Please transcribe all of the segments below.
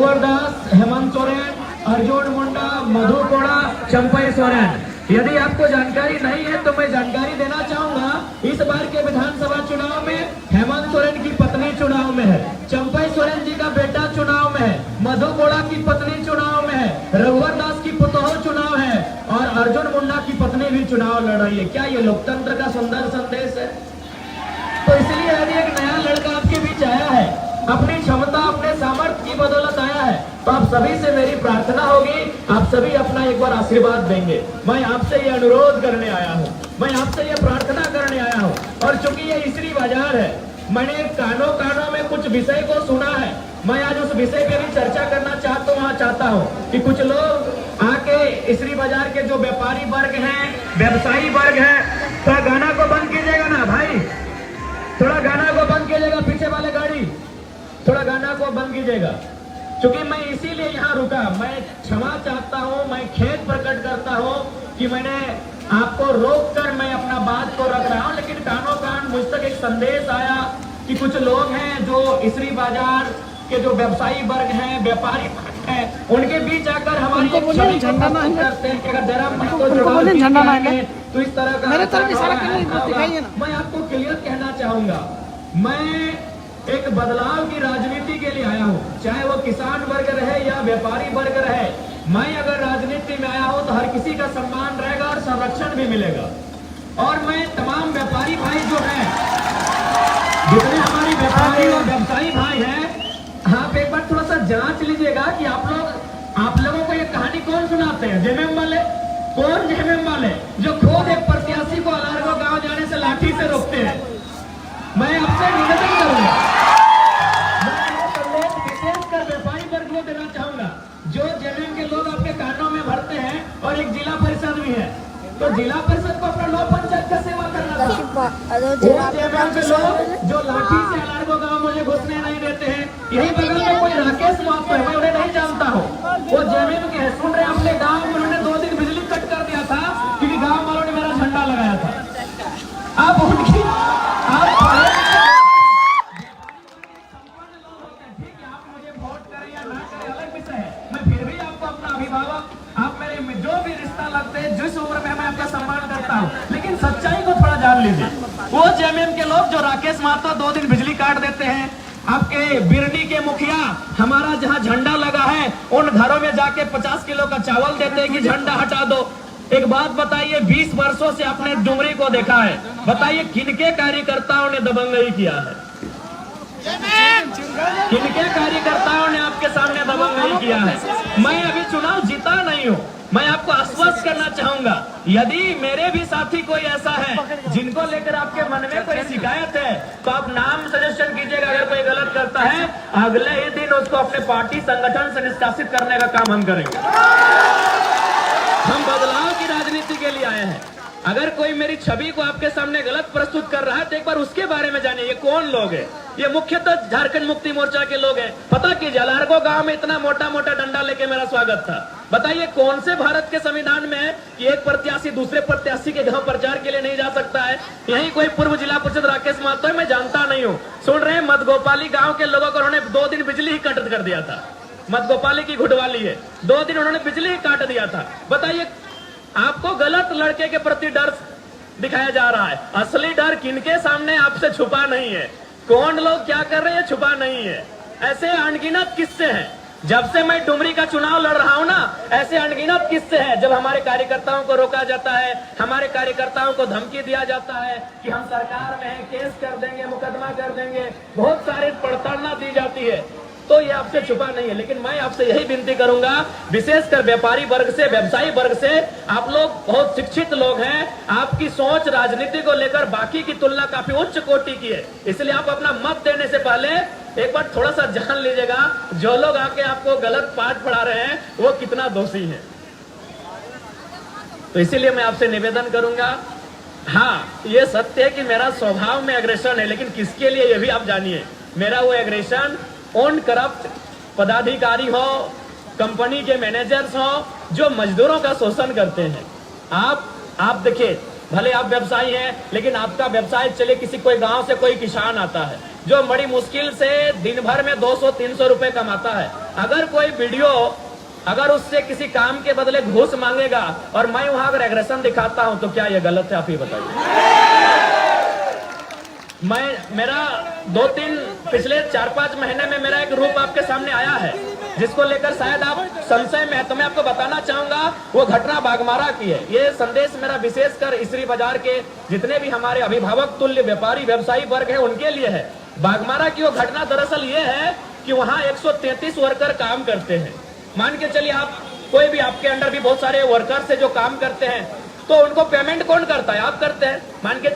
रघुवर दास, हेमंत सोरेन, अर्जुन मुंडा, मधु कोड़ा, चंपई सोरेन। यदि आपको जानकारी नहीं है तो मैं जानकारी देना चाहूंगा, इस बार के विधानसभा चुनाव में हेमंत सोरेन की पत्नी चुनाव में है, चंपई सोरेन जी का बेटा चुनाव में है, मधु कोड़ा की पत्नी चुनाव में है, रघुवर दास की पुतोह चुनाव है और अर्जुन मुंडा की पत्नी भी चुनाव लड़ रही है। क्या ये लोकतंत्र का सुंदर संदेश है? तो इसलिए यदि एक नया लड़का आपके बीच आया है, अपनी क्षमता अपने सामर्थ्य की बदौलत आया है, तो आप सभी से मेरी प्रार्थना होगी, आप सभी अपना एक बार आशीर्वाद देंगे। मैं आपसे ये अनुरोध करने आया हूँ, मैं आपसे ये प्रार्थना करने आया हूँ। और चूंकि ये इसरी बाजार है, मैंने कानों में कुछ विषय को सुना है, मैं आज उस विषय पे भी चर्चा करना चाहता हूँ कि कुछ लोग आके इसरी बाजार के जो व्यापारी वर्ग हैं, व्यवसायी वर्ग है, थोड़ा गाना को बंद कीजिएगा ना भाई, थोड़ा गाना को बंद कीजिएगा, पीछे वाले गाड़ी थोड़ा गाना को बंद कीजिएगा। क्योंकि मैं इसीलिए यहाँ रुका, मैं क्षमा चाहता हूँ, मैं खेद प्रकट करता हूँ कि मैंने आपको रोककर मैं अपना बात को रख रहा हूँ, लेकिन कानों कान मुझ तक एक संदेश आया कि कुछ लोग हैं जो इसरी बाजार के जो व्यवसायी वर्ग हैं, व्यापारी वर्ग हैं, उनके बीच आकर हमारी झंडा करते हैं कि अगर जरा झंडा ना तो इस तरह का मेरे तरफ इशारा दिखाइए ना। मैं आपको क्लियर कहना चाहूंगा, मैं एक बदलाव की राजनीति के लिए आया हूँ, चाहे वो किसान वर्ग रहे या व्यापारी वर्ग रहे। मैं अगर राजनीति में आया हूँ तो हर किसी का सम्मान रहेगा और संरक्षण भी मिलेगा। और मैं तमाम व्यापारी भाई जो हैं, जितने हमारे व्यापारी और व्यवसायी भाई हैं, आप एक बार थोड़ा सा जांच लीजिएगा कि आप लोगों को ये कहानी कौन सुनाते हैं? जेएमएम वाले? कौन जेएमएम वाले जो खुद एक प्रत्याशी को अलारगो गांव जाने से लाठी से रोकते हैं? मैं आपसे निवेदन करूंगा, मैं संदेश विशेषकर व्यापारी वर्ग को देना चाहूंगा। जो जेएमएम के लोग आपके कानों में भरते हैं और एक जिला परिषद भी है, तो जिला परिषद को अपना नौ पंचायत का सेवा करना था। जेएमएम के लोग जो लाठी से अलारगो गांव मुझे घुसने नहीं देते हैं, यही बगल में कोई राकेश महतो है, मैं उन्हें नहीं जानता हूँ, वो जेएमएम के हैं। सुन रहे अपने गाँव में उन्होंने 2 दिन बिजली कट कर दिया था क्योंकि गाँव वालों ने मेरा झंडा लगाया था। आप उनकी जो भी रिश्ता लगते हैं, जिस उम्र में मैं आपका सम्मान करता हूँ, लेकिन सच्चाई को थोड़ा जान लीजिए। वो जेएमएम के लोग जो राकेश महतो 2 दिन बिजली काट देते हैं, आपके बिरनी के मुखिया हमारा जहाँ झंडा लगा है उन घरों में जाके 50 किलो का चावल देते हैं कि झंडा हटा दो। एक बात बताइए, 20 वर्षों से आपने डुमरी को देखा है, बताइए किनके कार्यकर्ताओं ने दबंगई किया है? किनके कार्यकर्ताओं ने आपके सामने दबंगई किया है? मैं अभी चुनाव जीता नहीं हूँ, मैं आपको आश्वस्त करना चाहूंगा, यदि मेरे भी साथी कोई ऐसा है जिनको लेकर आपके मन में कोई शिकायत है तो आप नाम सजेशन कीजिएगा। अगर कोई गलत करता है, अगले ही दिन उसको अपने पार्टी संगठन से निष्कासित करने का काम हम करेंगे। हम बदलाव की राजनीति के लिए आए हैं। अगर कोई मेरी छवि को आपके सामने गलत प्रस्तुत कर रहा है तो एक बार उसके बारे में जानिए, ये कौन लोग हैं? ये मुख्यतः झारखंड मुक्ति मोर्चा के लोग हैं। पता कीजिए, अलारगो गांव में इतना मोटा मोटा डंडा लेके मेरा स्वागत था। बताइए कौन से भारत के संविधान में है कि एक प्रत्याशी दूसरे प्रत्याशी के गांव प्रचार के लिए नहीं जा सकता है? यही कोई पूर्व जिला परिषद राकेश महतो है, मैं जानता नहीं हूँ। सुन रहे हैं, मधगोपाली गाँव के लोगों को उन्होंने 2 दिन बिजली ही कट कर दिया था। मधगोपाली की घुटवाली है, 2 दिन उन्होंने बिजली ही काट दिया था। बताइए, आपको गलत लड़के के प्रति डर दिखाया जा रहा है। असली डर किनके सामने आपसे छुपा नहीं है, कौन लोग क्या कर रहे हैं छुपा नहीं है। ऐसे अनगिनत किस्से हैं, जब से मैं डुमरी का चुनाव लड़ रहा हूं ना, ऐसे अनगिनत किस्से हैं जब हमारे कार्यकर्ताओं को रोका जाता है, हमारे कार्यकर्ताओं को धमकी दिया जाता है कि हम सरकार में हैं, केस कर देंगे, मुकदमा कर देंगे, बहुत सारी प्रताड़ना दी जाती है। तो ये आपसे छुपा नहीं है। लेकिन मैं आपसे यही विनती करूंगा, विशेषकर व्यापारी वर्ग से, व्यवसायी वर्ग से, आप लोग बहुत शिक्षित लोग हैं, आपकी सोच राजनीति को लेकर बाकी की तुलना काफी उच्च कोटि की है, इसलिए आप अपना मत देने से पहले एक बार थोड़ा सा जान लीजिएगा, जो लोग आके आपको गलत पाठ पढ़ा रहे हैं वो कितना दोषी है। तो इसीलिए मैं आपसे निवेदन करूंगा, हाँ ये सत्य है कि मेरा स्वभाव में एग्रेशन है, लेकिन किसके लिए ये भी आप जानिए, मेरा वो एग्रेशन उन करप्ट पदाधिकारी हो, कंपनी के मैनेजर्स हो जो मजदूरों का शोषण करते हैं। आप देखिए, भले आप व्यवसायी हैं, लेकिन आपका व्यवसाय चले, किसी कोई गांव से कोई किसान आता है, जो बड़ी मुश्किल से दिन भर में 200-300 रुपए कमाता है। अगर कोई वीडियो अगर उससे किसी काम के बदले घूस मांगेगा और मैं वहां अगर एग्रेशन दिखाता हूं तो क्या ये गलत है? आप ही बताइए। मेरा 2-3 पिछले 4-5 महीने में मेरा एक रूप आपके सामने आया है जिसको लेकर शायद आप संशय में है, तो मैं आपको बताना चाहूंगा वो घटना बाघमारा की है। ये संदेश मेरा विशेषकर इसरी बाजार के जितने भी हमारे अभिभावक तुल्य व्यापारी व्यवसायी वर्ग है उनके लिए है। बाघमारा की वो घटना दरअसल ये है कि वहां 133 वर्कर काम करते हैं। मान के चलिए आप कोई भी आपके अंडर भी बहुत सारे वर्कर्स है जो काम करते हैं, तो उनको पेमेंट कौन करता है? आप करते हैं। मान के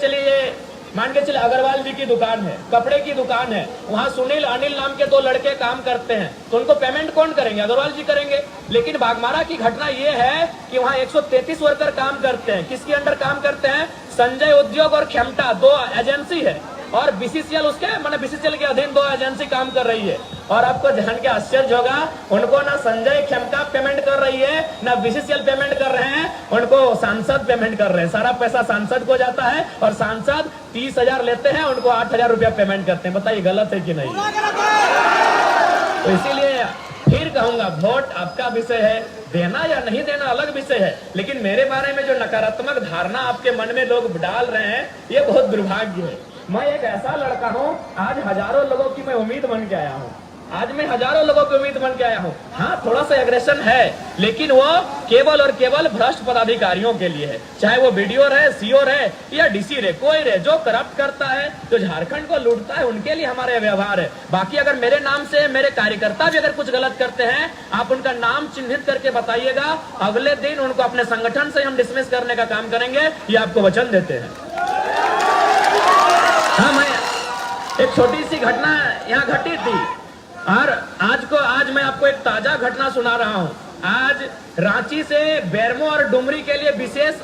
चलिए अग्रवाल जी की दुकान है, कपड़े की दुकान है, वहां सुनील अनिल नाम के 2 लड़के काम करते हैं, तो उनको पेमेंट कौन करेंगे? अग्रवाल जी करेंगे। लेकिन बाघमारा की घटना ये है कि वहां 133 वर्कर काम करते हैं। किसके अंडर काम करते हैं? संजय उद्योग और खेमटा 2 एजेंसी है और बीसीसीएल उसके बीसीसीएल के अधीन 2 एजेंसी काम कर रही है। और आपको जान के आश्चर्य होगा, उनको ना संजय खेमका पेमेंट कर रही है ना बीसीसीएल पेमेंट कर रहे हैं, उनको सांसद पेमेंट कर रहे हैं। सारा पैसा सांसद को जाता है और सांसद 30,000 लेते हैं, उनको 8,000 रुपया पेमेंट करते हैं। बताइए गलत है कि नहीं? तो इसीलिए फिर कहूंगा, वोट आपका विषय है, देना या नहीं देना अलग विषय है, लेकिन मेरे बारे में जो नकारात्मक धारणा आपके मन में लोग डाल रहे हैं ये बहुत दुर्भाग्य है। मैं एक ऐसा लड़का हूं, आज हजारों लोगों की मैं उम्मीद बन के आया हूं। आज मैं हजारों लोगों की उम्मीद बन के आया हूं। हाँ, थोड़ा सा एग्रेशन है, लेकिन वो केवल और केवल भ्रष्ट पदाधिकारियों के लिए है। चाहे वो बीडीओ रहे, सीओ रहे या डीसी रहे, कोई रहे, जो करप्ट करता है, जो झारखंड को लूटता है, उनके लिए हमारे व्यवहार है। बाकी अगर मेरे नाम से मेरे कार्यकर्ता भी अगर कुछ गलत करते हैं, आप उनका नाम चिन्हित करके बताइएगा, अगले दिन उनको अपने संगठन से हम डिसमिस करने का काम करेंगे, ये आपको वचन देते हैं। हाँ, मैं एक छोटी सी घटना यहाँ घटी थी और आज मैं आपको एक ताजा घटना सुना रहा हूँ। आज रांची से बेरमो और डुमरी के लिए विशेष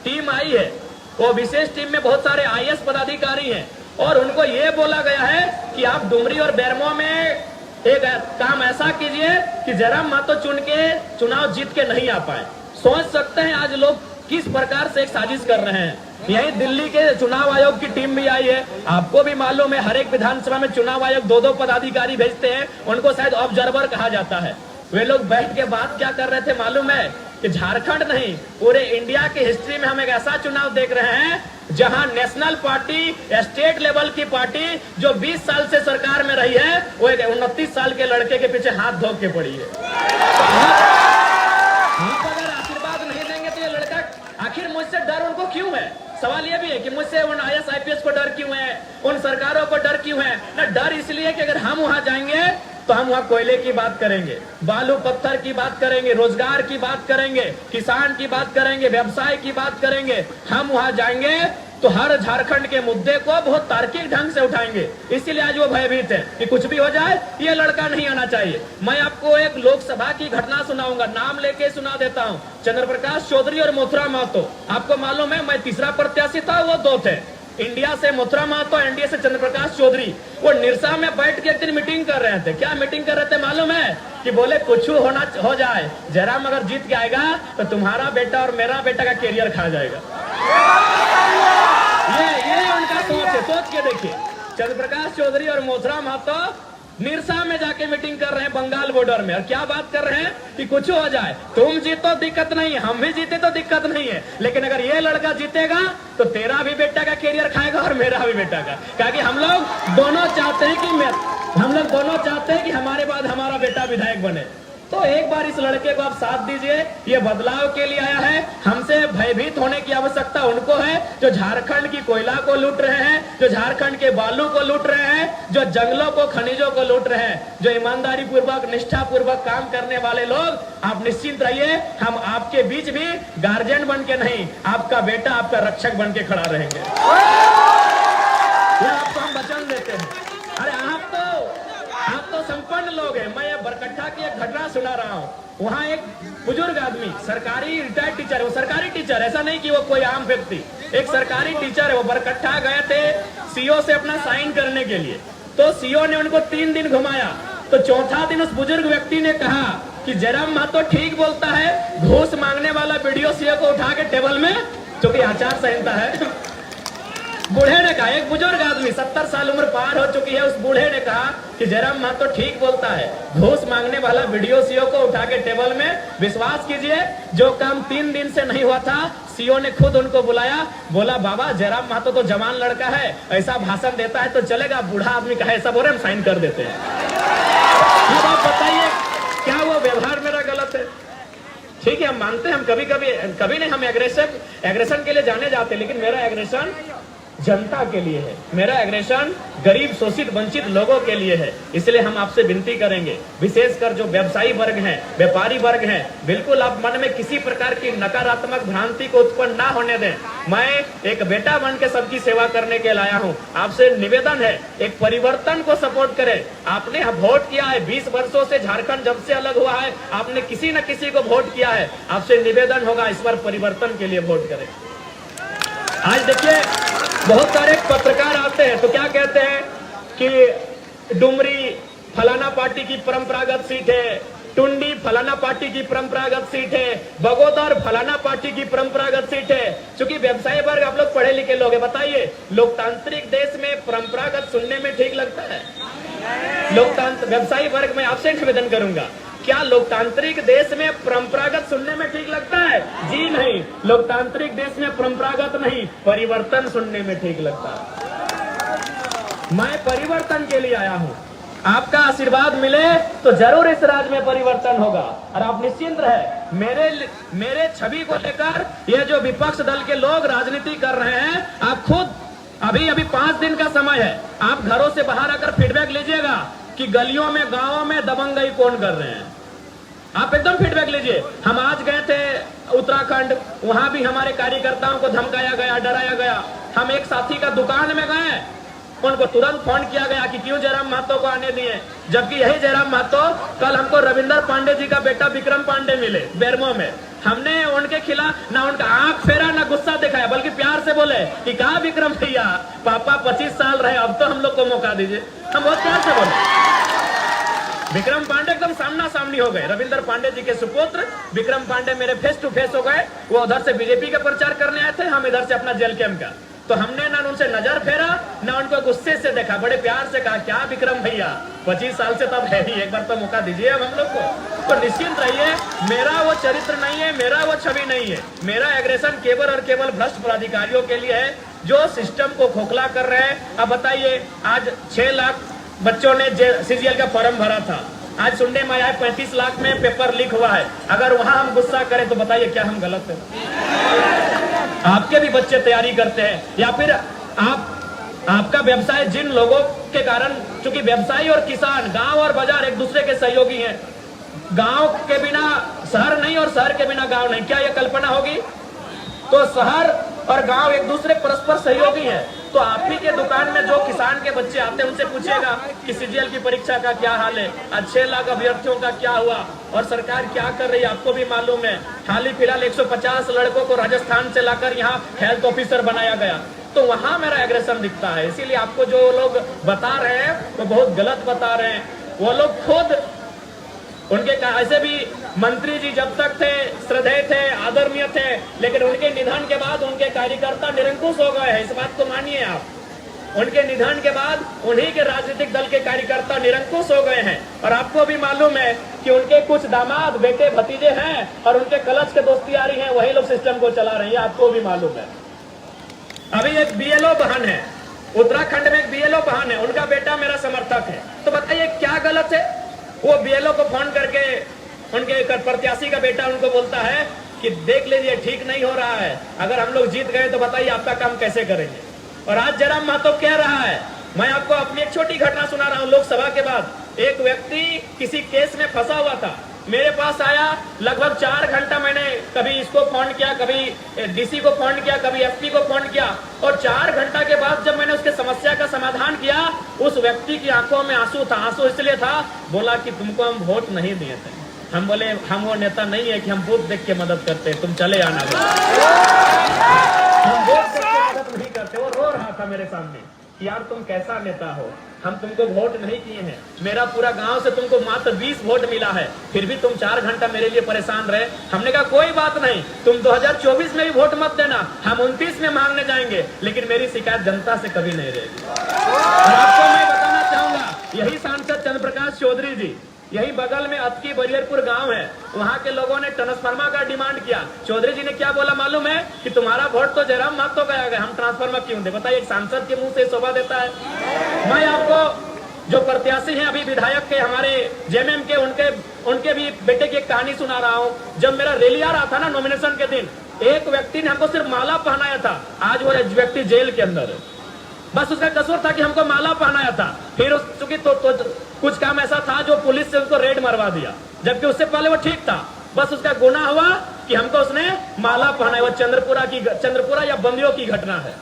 टीम आई है। वो विशेष टीम में बहुत सारे आईएएस पदाधिकारी हैं और उनको ये बोला गया है कि आप डुमरी और बेरमो में एक काम ऐसा कीजिए कि जयराम महतो चुन के चुनाव जीत के नहीं आ पाए। सोच सकते हैं आज लोग किस प्रकार से एक साजिश कर रहे हैं। यही दिल्ली के चुनाव आयोग की टीम भी आई है। आपको भी मालूम है, हर एक विधानसभा में चुनाव आयोग 2-2 पदाधिकारी भेजते हैं, उनको शायद ऑब्जर्वर कहा जाता है। वे लोग बैठ के बात क्या कर रहे थे मालूम है कि झारखंड नहीं, पूरे इंडिया की हिस्ट्री में हम एक ऐसा चुनाव देख रहे हैं जहां नेशनल पार्टी, स्टेट लेवल की पार्टी जो 20 साल से सरकार में रही है, वो एक 29 साल के लड़के के पीछे हाथ धो के पड़ी है। आप अगर आशीर्वाद नहीं देंगे तो ये लड़का, आखिर मुझसे डर उनको क्यों है? सवाल ये भी है कि मुझसे उन आईएएस आईपीएस को डर क्यों है, उन सरकारों को डर क्यों है? ना, डर इसलिए कि अगर हम वहां जाएंगे तो हम वहां कोयले की बात करेंगे, बालू पत्थर की बात करेंगे, रोजगार की बात करेंगे, किसान की बात करेंगे, व्यवसाय की बात करेंगे। हम वहां जाएंगे तो हर झारखंड के मुद्दे को बहुत तार्किक ढंग से उठाएंगे। इसीलिए आज वो भयभीत है कि कुछ भी हो जाए ये लड़का नहीं आना चाहिए। मैं आपको एक लोकसभा की घटना सुनाऊंगा, नाम लेके सुना देता हूँ। चंद्रप्रकाश चौधरी और मथुरा महतो, आपको मालूम है मैं तीसरा प्रत्याशी था, वो 2 थे। इंडिया से मथुरा महतो, एनडीए से चंद्रप्रकाश चौधरी। वो निरसा में बैठ के एक दिन मीटिंग कर रहे थे। क्या मीटिंग कर रहे थे मालूम है? कि बोले कुछ हो जाए, जयराम अगर जीत के आएगा तो तुम्हारा बेटा और मेरा बेटा का कैरियर खा जाएगा। ये उनका सोच है। सोच के देखिए, चंद्रप्रकाश चौधरी और मथुरा महतो निरसा में जाके मीटिंग कर रहे हैं बंगाल बॉर्डर में, और क्या बात कर रहे हैं कि कुछ हो जाए, तुम जीतो दिक्कत नहीं है, हम भी जीते तो दिक्कत नहीं है, लेकिन अगर ये लड़का जीतेगा तो तेरा भी बेटा का कैरियर खाएगा और मेरा भी बेटा का। क्योंकि हम लोग दोनों चाहते हैं कि हमारे बाद हमारा बेटा विधायक बने। तो एक बार इस लड़के को आप साथ दीजिए, ये बदलाव के लिए आया है। हमसे भयभीत होने की आवश्यकता उनको है जो झारखंड की कोयला को लूट रहे हैं, जो झारखंड के बालू को लूट रहे हैं, जो जंगलों को, खनिजों को लूट रहे हैं, जो ईमानदारी पूर्वक, निष्ठा पूर्वक काम करने वाले लोग। आप निश्चिंत रहिए, हम आपके बीच भी गार्जियन बन के नहीं, आपका बेटा आपका रक्षक बन के खड़ा रहेंगे। ये आपको हम वचन देते हैं। अरे आप तो संपन्न लोग हैं। मैं बरकट्ठा की एक घटना सुना रहा हूँ। वहाँ एक बुजुर्ग आदमी, सरकारी रिटायर्ड टीचर है, वो सरकारी टीचर, ऐसा नहीं कि वो कोई आम व्यक्ति, एक सरकारी टीचर है। वो बरकट्ठा गए थे सीओ से अपना साइन करने के लिए, तो सीओ ने उनको 3 दिन घुमाया। तो चौथा दिन उस बुजुर्ग व्यक्ति ने कहा कि जयराम महतो ठीक बोलता है, घूस मांगने वाला वीडियो सीओ को उठा के टेबल में, क्योंकि आचार संहिता है, बूढ़े ने कहा, एक बुजुर्ग आदमी 70 साल उम्र पार हो चुकी है, उस बूढ़े ने कहा कि जयराम महतो ठीक बोलता है, घूस मांगने वाला वीडियो सीओ को उठा के टेबल में, विश्वास कीजिए जो काम 3 दिन से नहीं हुआ था, सीओ ने खुद उनको बुलाया, बोला बाबा जयराम महतो तो जवान लड़का है, ऐसा भाषण देता है तो चलेगा, बूढ़ा आदमी कहे ऐसा बोले हम साइन कर देते हैं। अब आप बताइए क्या वो व्यवहार मेरा गलत है? ठीक है, हम मानते हैं, हम कभी नहीं हम एग्रेशन के लिए जाने जाते, लेकिन मेरा एग्रेशन जनता के लिए है, मेरा एग्रेशन गरीब शोषित वंचित लोगों के लिए है। इसलिए हम आपसे विनती करेंगे, विशेषकर जो व्यवसायी वर्ग हैं, व्यापारी वर्ग हैं, बिल्कुल आप मन में किसी प्रकार की नकारात्मक भ्रांति को उत्पन्न ना होने दें। मैं एक बेटा बन के सबकी सेवा करने के लाया हूं, आपसे निवेदन है एक परिवर्तन को सपोर्ट करें। आपने वोट किया है, 20 वर्षों से झारखंड जब से अलग हुआ है, आपने किसी न किसी को वोट किया है, आपसे निवेदन होगा इस बार परिवर्तन के लिए वोट करें। आज देखिए बहुत सारे पत्रकार आते हैं तो क्या कहते हैं कि डुमरी फलाना पार्टी की परंपरागत सीट है, टुंडी फलाना पार्टी की परंपरागत सीट है, बगोदर फलाना पार्टी की परंपरागत सीट है। क्योंकि व्यवसायी वर्ग आप लोग पढ़े लिखे लोग हैं, बताइए लोकतांत्रिक देश में परंपरागत सुनने में ठीक लगता है? लोकतंत्र व्यवसायी वर्ग में आपसे निवेदन करूंगा, क्या लोकतांत्रिक देश में परंपरागत सुनने में ठीक लगता है? जी नहीं, लोकतांत्रिक देश में परंपरागत नहीं, परिवर्तन सुनने में ठीक लगता है। मैं परिवर्तन के लिए आया हूं, आपका आशीर्वाद मिले तो जरूर इस राज्य में परिवर्तन होगा। और आप निश्चिंत रहे, मेरे छवि को लेकर ये जो विपक्ष दल के लोग राजनीति कर रहे हैं, आप खुद अभी 5 दिन का समय है, आप घरों से बाहर आकर फीडबैक लीजिएगा कि गलियों में गांवों में दबंगई कौन कर रहे हैं। आप एकदम फीडबैक लीजिए। हम आज गए थे उत्तराखंड, वहां भी हमारे कार्यकर्ताओं को धमकाया गया, डराया गया। हम एक साथी का दुकान में गए, उनको तुरंत फोन किया गया कि क्यों जयराम महतो को आने दिए, जबकि यही जयराम महतो कल हमको रविंदर पांडे जी का बेटा विक्रम पांडे मिले बेरमो में। हमने उनके खिलाफ ना उनका आंख फेरा ना गुस्सा दिखाया, बल्कि प्यार से बोले कि कहा विक्रम भैया पापा 25 साल रहे, अब तो हम लोग को मौका दीजिए। हम बहुत प्यार से बोले। विक्रम पांडे एकदम सामना सामनी हो गए, रविंदर पांडे जी के सुपुत्र विक्रम पांडे मेरे फेस टू फेस हो गए। वो उधर से बीजेपी का प्रचार करने आए थे, हम इधर से अपना जेल कैंप का। तो हमने ना उनसे नजर फेरा ना उनको गुस्से से देखा, बड़े प्यार से कहा क्या विक्रम भैया 25 साल से तब है ही, एक बार तो मौका दीजिए हम लोग को। तो निश्चिंत रहिए, मेरा वो चरित्र नहीं है, मेरा वो छवि नहीं है। मेरा एग्रेशन केवल और केवल भ्रष्ट पदाधिकारियों के लिए है जो सिस्टम को खोखला कर रहे हैं। अब बताइए, आज 6 लाख बच्चों ने सीजीएल का फॉर्म भरा था, आज सुनने में आया 35 लाख में पेपर लीक हुआ है। अगर वहां हम गुस्सा करें तो बताइए क्या हम गलत हैं? आपके भी बच्चे तैयारी करते हैं, या फिर आपका व्यवसाय जिन लोगों के कारण, चूंकि व्यवसायी और किसान, गांव और बाजार एक दूसरे के सहयोगी हैं। गांव के बिना शहर नहीं और शहर के बिना गांव नहीं, क्या यह कल्पना होगी? तो शहर और गांव एक दूसरे परस्पर सहयोगी हैं। तो आप ही के दुकान में जो किसान के बच्चे आते हैं उनसे पूछिएगा कि सीजीएल की परीक्षा का क्या हाल है, आज 6 लाख अभ्यर्थियों का क्या हुआ और सरकार क्या कर रही है, आपको भी मालूम है। हाल ही फिलहाल 150 लड़कों को राजस्थान से लाकर यहाँ हेल्थ ऑफिसर बनाया गया। तो वहां मेरा एग्रेशन दिखता है। इसीलिए आपको जो लोग बता रहे हैं वो बहुत गलत बता रहे हैं। वो लोग खुद उनके ऐसे भी मंत्री जी जब तक थे श्रद्धेय थे, आदरणीय थे, लेकिन उनके निधन के बाद उनके कार्यकर्ता निरंकुश हो गए हैं। इस बात को मानिए आप। उनके निधन के बाद उन्हीं के राजनीतिक दल के कार्यकर्ता निरंकुश हो गए हैं। और आपको भी मालूम है कि उनके कुछ दामाद बेटे भतीजे हैं और उनके कलश के दोस्तियारी हैं, वही लोग सिस्टम को चला रहे हैं, आपको भी मालूम है। अभी एक बीएलओ बहन है, उत्तराखंड में एक बीएलओ बहन है, उनका बेटा मेरा समर्थक है। तो बताइए क्या गलत है? वो बीएलओ को फोन करके उनके प्रत्याशी का बेटा उनको बोलता है कि देख लीजिए ठीक नहीं हो रहा है, अगर हम लोग जीत गए तो बताइए आपका काम कैसे करेंगे। और आज जयराम महतो कह रहा है, मैं आपको अपनी एक छोटी घटना सुना रहा हूं। लोकसभा के बाद एक व्यक्ति किसी केस में फंसा हुआ था, मेरे पास आया, लगभग 4 घंटा मैंने कभी इसको फोन किया, कभी डीसी को फोन किया, कभी एसपी को फोन किया, और 4 घंटा के बाद जब मैंने उसके समस्या का समाधान किया, उस व्यक्ति की आंखों में आंसू था। आंसू इसलिए था, बोला कि तुमको हम वोट नहीं दिए थे। हम बोले हम वो नेता नहीं है कि हम वोट देख के मदद करते, तुम चले आना। हम वोट देख के मदद नहीं करते। वो रो रहा था मेरे सामने। कि यार तुम कैसा नेता हो, हम तुमको वोट नहीं किए हैं, मेरा पूरा गांव से तुमको मात्र 20 वोट मिला है, फिर भी तुम 4 घंटा मेरे लिए परेशान रहे। हमने कहा कोई बात नहीं, तुम 2024 में भी वोट मत देना, हम 29 में मांगने जाएंगे, लेकिन मेरी शिकायत जनता से कभी नहीं रहेगी। और आपको मैं बताना चाहूंगा, यही सांसद चंद्र प्रकाश चौधरी जी, यही बगल में अतकी बरियरपुर गांव है, वहां के लोगों ने ट्रांसफार्मर का डिमांड किया। चौधरी जी ने क्या बोला मालूम है कि तुम्हारा वोट तो जयराम महतो का गया, हम ट्रांसफार्मर क्यों दे? बताइए, एक सांसद के मुंह से शोभा देता है? मैं आपको जो प्रत्याशी हैं अभी विधायक के हमारे जेएमएम के, उनके भी बेटे की एक कहानी सुना रहा हूं। जब मेरा रैली आ रहा था ना नॉमिनेशन के दिन, एक व्यक्ति ने हमको सिर्फ माला पहनाया था, आज वो व्यक्ति जेल के अंदर है। बस उसका कसूर था कि हमको माला पहनाया था, फिर चूंकि तो कुछ काम ऐसा था जो पुलिस से उसको रेड मरवा दिया, जबकि उससे पहले वो ठीक था। बस उसका गुनाह हुआ कि हमको उसने माला पहनाया। वो चंद्रपुरा या बंदियों की घटना है।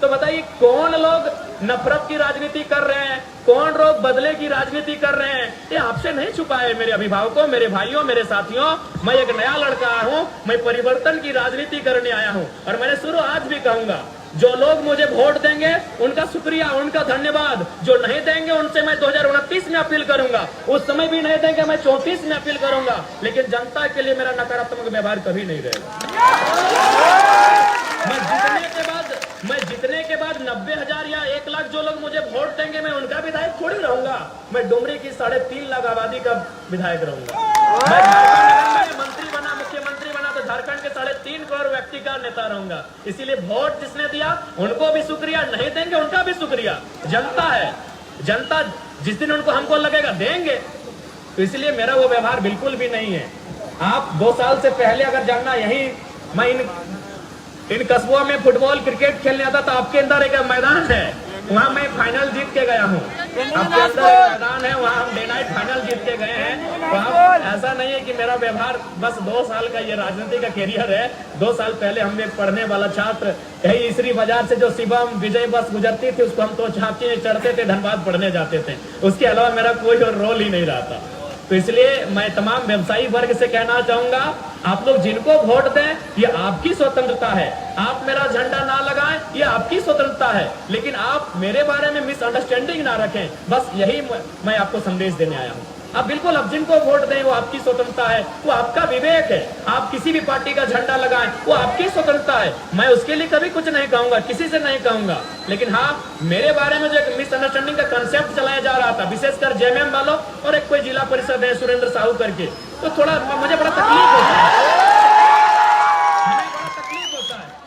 तो बताइए, कौन लोग नफरत की राजनीति कर रहे हैं, कौन लोग बदले की राजनीति कर रहे हैं, ये आपसे नहीं छुपा है। मेरे अभिभावकों, मेरे भाइयों, मेरे साथियों, मैं एक नया लड़का हूं, मैं परिवर्तन की राजनीति करने आया हूं। और मैंने शुरू आज भी कहूंगा, जो लोग मुझे वोट देंगे उनका शुक्रिया, उनका धन्यवाद, जो नहीं देंगे उनसे मैं 2029 में अपील करूंगा, उस समय भी नहीं देंगे मैं 34 में अपील करूंगा, लेकिन जनता के लिए मेरा नकारात्मक व्यवहार कभी नहीं रहेगा। मैं जितने के बाद 90,000 या 1 लाख जो लोग मुझे वोट देंगे, मैं उनका विधायक थोड़ी रहूंगा। मैं डुमरी की 3.5 लाख आबादी का विधायक रहूंगा। मैं झारखंड में मंत्री बना, मुख्यमंत्री बना तो झारखंड के 3.5 करोड़ व्यक्ति का नेता रहूंगा। इसीलिए वोट जिसने दिया उनको भी शुक्रिया, नहीं देंगे उनका भी शुक्रिया। जनता है, जनता जिस दिन उनको हमको लगेगा देंगे। तो इसलिए मेरा वो व्यवहार बिल्कुल भी नहीं है। आप 2 साल से पहले अगर जानना, यही मैं इन कस्बों में फुटबॉल क्रिकेट खेलने आता था, आपके अंदर एक मैदान है, वहाँ मैं फाइनल जीत के गया हूँ। आपके अंदर एक मैदान है, वहाँ हम डे नाइट फाइनल जीत के गए हैं। वहाँ ऐसा नहीं है कि मेरा व्यवहार बस 2 साल का ये राजनीति का कैरियर है। 2 साल पहले हम एक पढ़ने वाला छात्र, यही इसरी बाजार से जो शिवम विजय बस गुजरती थी, उसको हम तो छापी चढ़ते थे, धनबाद पढ़ने जाते थे। उसके अलावा मेरा कोई और रोल ही नहीं रहा था। तो इसलिए मैं तमाम व्यवसायी वर्ग से कहना चाहूंगा, आप लोग जिनको वोट दें, ये आपकी स्वतंत्रता है। आप मेरा झंडा ना लगाएं, ये आपकी स्वतंत्रता है, लेकिन आप मेरे बारे में मिसअंडरस्टैंडिंग ना रखें। बस यही मैं आपको संदेश देने आया हूं। आप बिल्कुल, अब जिनको वोट दें वो आपकी स्वतंत्रता है, वो आपका विवेक है। आप किसी भी पार्टी का झंडा लगाएं, वो आपकी स्वतंत्रता है। मैं उसके लिए कभी कुछ नहीं कहूंगा, किसी से नहीं कहूंगा। लेकिन हाँ, मेरे बारे में जो एक मिसअंडरस्टैंडिंग का कंसेप्ट चलाया जा रहा था, विशेषकर जेएमएम वालों और एक कोई जिला परिषद है सुरेंद्र साहू करके, तो थोड़ा मुझे बड़ा तकलीफ होता है।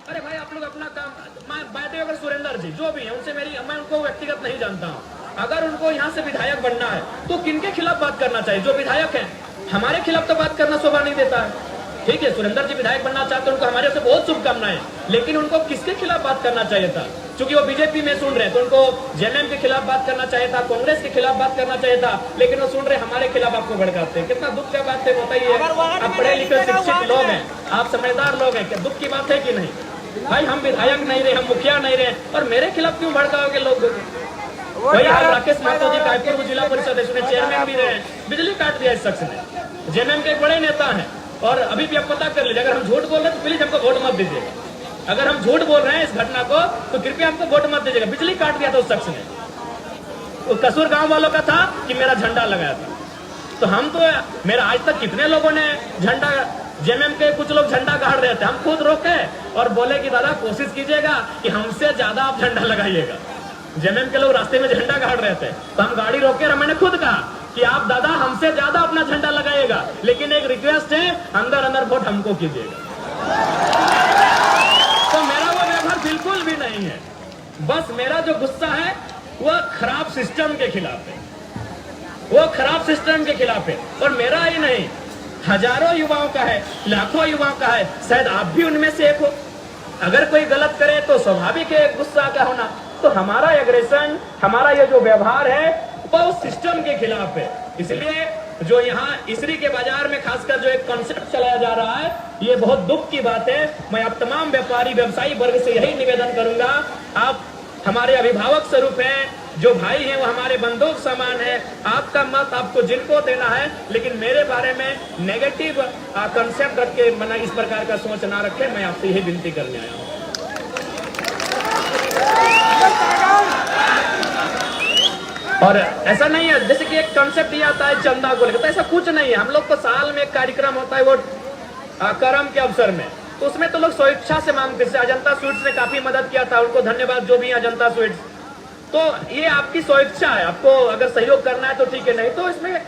अरे भाई, आप लोग अपना काम, अगर सुरेंद्र जी जो भी है उनसे मैं उनको व्यक्तिगत नहीं जानता हूँ। अगर उनको यहाँ से विधायक बनना है तो किनके खिलाफ बात करना चाहिए? जो विधायक हैं, हमारे खिलाफ तो बात करना शोभा नहीं देता है। ठीक है, सुरेंद्र जी विधायक बनना चाहते हैं, उनको हमारे से बहुत शुभकामनाएं, लेकिन उनको किसके खिलाफ बात करना चाहिए था? क्योंकि वो बीजेपी में सुन रहे हैं तो उनको जेएमएम के खिलाफ बात करना चाहिए था, कांग्रेस के खिलाफ बात करना चाहिए था, लेकिन वो सुन रहे हमारे खिलाफ आपको भड़काते हैं। कितना दुख का बात है बताइए। आप पढ़े लिखे शिक्षित लोग हैं, आप समझदार लोग हैं, क्या दुख की बात है कि नहीं? भाई, हम विधायक नहीं रहे, हम मुखिया नहीं रहे, और मेरे खिलाफ क्यों भड़काओगे लोग? वही हाल राकेश महतो जी कायपुर जिला परिषद है, चेयरमैन भी रहे, बिजली काट दिया इस शख्स ने। जेएमएम के एक बड़े नेता हैं, और अभी भी आप पता कर लीजिए, अगर हम झूठ बोल रहे हैं तो प्लीज हमको वोट मत दीजिएगा। अगर हम झूठ बोल रहे हैं इस घटना को तो कृपया हमको वोट मत दीजिएगा। बिजली काट दिया था उस शख्स ने, वो कसूर गांव वालों का था कि मेरा झंडा लगाया था। तो हम तो, मेरा आज तक कितने लोगों ने झंडा, जेएमएम के कुछ लोग झंडा गाड़ रहे थे, हम खुद रोके और बोले कि दादा कोशिश कीजिएगा कि हमसे ज्यादा आप झंडा लगाइएगा। जेएमएम के लोग रास्ते में झंडा गाड़ रहे थे तो हम गाड़ी रोके और मैंने खुद कहा कि आप दादा हमसे ज्यादा अपना झंडा लगाइएगा, लेकिन एक रिक्वेस्ट है, अंदर अंदर वोट हमको कीजिएगा। तो मेरा वो व्यवहार बिल्कुल भी नहीं है। बस मेरा जो गुस्सा है वह खराब सिस्टम के खिलाफ है, वो खराब सिस्टम के खिलाफ है। और मेरा ही नहीं, हजारों युवाओं का है, लाखों युवाओं का है, शायद आप भी उनमें से एक हो। अगर कोई गलत करे तो स्वाभाविक है गुस्सा का होना। तो हमारा एग्रेशन, हमारा ये जो व्यवहार है वो उस सिस्टम के खिलाफ है। इसलिए जो यहाँ इसरी के बाजार में खासकर जो एक कॉन्सेप्ट चलाया जा रहा है, ये बहुत दुख की बात है। मैं आप तमाम व्यापारी व्यवसायी वर्ग से यही निवेदन करूंगा, आप हमारे अभिभावक स्वरूप हैं, जो भाई हैं वो हमारे बंदूक समान है। आपका मत आपको जिनको देना है, लेकिन मेरे बारे में नेगेटिव कंसेप्ट रख के मना इस प्रकार का सोच ना रखें। मैं आपसे यही विनती करने आया हूँ। और ऐसा नहीं है जैसे कि एक कंसेप्ट ये आता है चंदा को लेकर, तो ऐसा कुछ नहीं है। हम लोग को साल में एक कार्यक्रम होता है वो करम के अवसर में, तो उसमें तो लोग स्वेच्छा से मांगते हैं। अजंता स्वीट्स ने काफी मदद किया था, उनको धन्यवाद जो भी है अजंता स्वीट्स। तो ये आपकी स्वेच्छा है, आपको अगर सहयोग करना है तो ठीक है, नहीं तो इसमें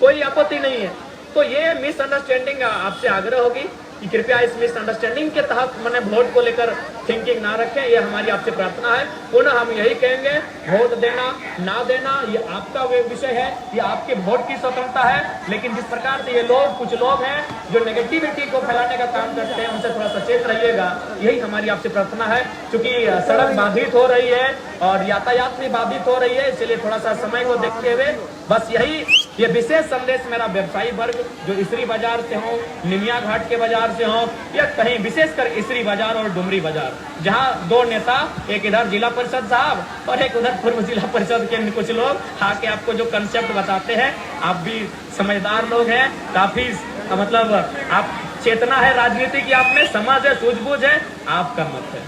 कोई आपत्ति नहीं है। तो ये मिसअंडरस्टैंडिंग आपसे आग्रह होगी कि कृपया इस मिसअंडरस्टैंडिंग के तहत मैंने वोट को लेकर थिंकिंग ना रखें, ये हमारी आपसे प्रार्थना है। पुनः हम यही कहेंगे, वोट देना ना देना ये आपका विषय है, ये आपके वोट की स्वतंत्रता है, लेकिन जिस प्रकार से ये लोग, कुछ लोग हैं जो नेगेटिविटी को फैलाने का काम करते हैं, उनसे थोड़ा सचेत रहिएगा, यही हमारी आपसे प्रार्थना है। क्योंकि सड़क बाधित हो रही है और यातायात भी बाधित हो रही है, इसलिए थोड़ा सा समय को देखते हुए बस यही ये विशेष संदेश मेरा व्यवसायी वर्ग जो इसरी बाजार से हो, निमिया घाट के बाजार से हो, या कहीं विशेषकर इसरी बाजार और डुमरी बाजार, जहां दो नेता, एक इधर जिला परिषद साहब और एक उधर पूर्व जिला परिषद के कुछ लोग आके आपको जो कंसेप्ट बताते हैं, आप भी समझदार लोग हैं, काफी मतलब आप चेतना है राजनीति की, आप में समझ है, सूझबूझ है, आपका मत है।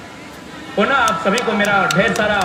पुनः आप सभी को मेरा ढेर सारा